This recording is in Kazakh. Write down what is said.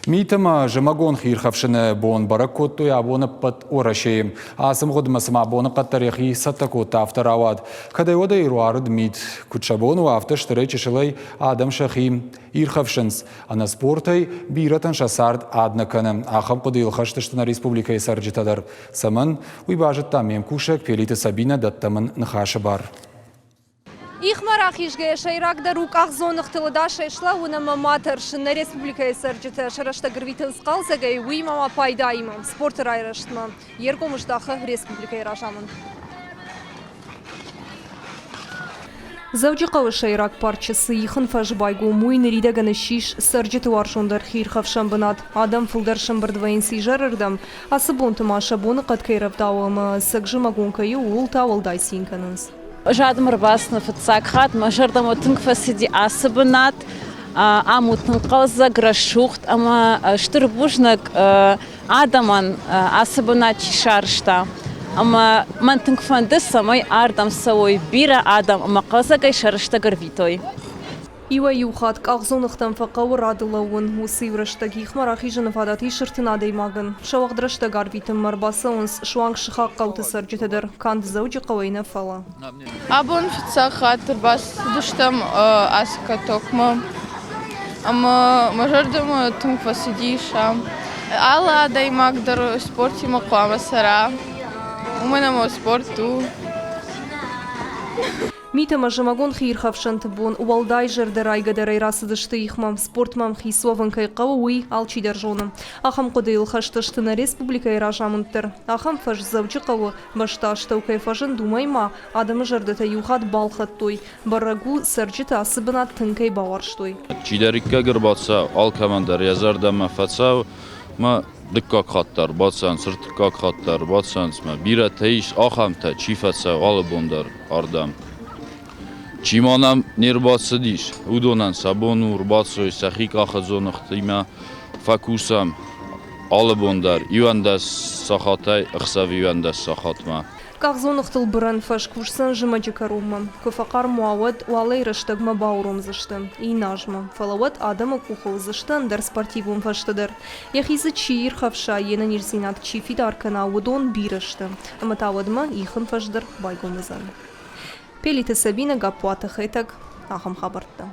Митама жамагон хирхавшыны бон баракотту я боны пат орашеем. Асым годмасыма боны каттарихи саттакот автор авад. Кадай ода ируард мит кучабону автош тречешилай адам шахим ирхавшынс. Ана спортай биратан шасард аднаканым. Ахам кодил хаштыштына республика сарджитадар. Саман уйбажет тамем кушек пелита Сабина даттамын нхаша бар. Ихмарах ишге шайрагда руках зонах тылыдаша ишла унама матаршына республика сарджита шарашта грвитын скалзагай уймама пайдаймам спорт райраштма ергомуштахы республика иражамын. Завджиқавы шайрак парчасы ихын фажбайгу муйны ридаганы шиш сарджиты варшондар хирхавшам бынат. Адам фулдар шамбардвайын сижарырдам, асы бонтыма шабоны қаткайрав дауамы сагжы магонкайы уыл тавалдай синканынс. Жадым рбасны фыцакхат, мажардам отынг фасиди асыбынат, амутын қалза грашухт, ама штырбужнак адаман асыбынат чишарышта. Ама мантынг фанды самой ардам сауой бира адам, ама қалза гай шарышта гарвитой. Ива юхат кағзонықтан фақауы радылауын усы евраштаги ихмарахи жыныфадат ишыртына деймагын. Шавағдырашта гарвитын марбасы онс шуанг шықақ қауты сарджетедір, канды зауджи қауайна фала. Абон фицахат бас дыштам аска токма. Ама мажардам тунг фасидиша. Алла деймагдар спорти мақуама сара. Уманам спорту. Митама жамагон хирхавшанты бон уалдай жердер айгадарай расыдышты ихмам спортмам хисован кайқауы алчи держоным. Ахам кодейл хаштыштына республика иражамынтыр. Ахам фаш завджиқавы башташтау кайфажын думайма адамы жердета юхат балхаттой. Барагу сарджита асыбынат тынкай баварштой. Чидарикка гырбатса ал командар язардама фацау ма дыкка хаттар батсан сыртыкка хаттар батсан ма бира таиш ахамта чифатса алыбондар ардам. Чиманам нербатсы диш, удонан сабону, рбатсой, сахик ахазонахтима, факусам, алыбондар, ивандас сахатай, ахсав ивандас сахатма. Кағзонықтыл бұрын фашкушсан жымаджикарумма. Көфақар муавад уалай раштагма баурум зышты. Инажма. Фалават адама кухов зышты дар спортивум фаштыдыр. Яхизы чиир хавша ена нирзинат чифид аркана удон бирышты. Аматавадма ихын фашдыр байгомызан. Пелита Сабина гапуата хайтак ахам хабартта.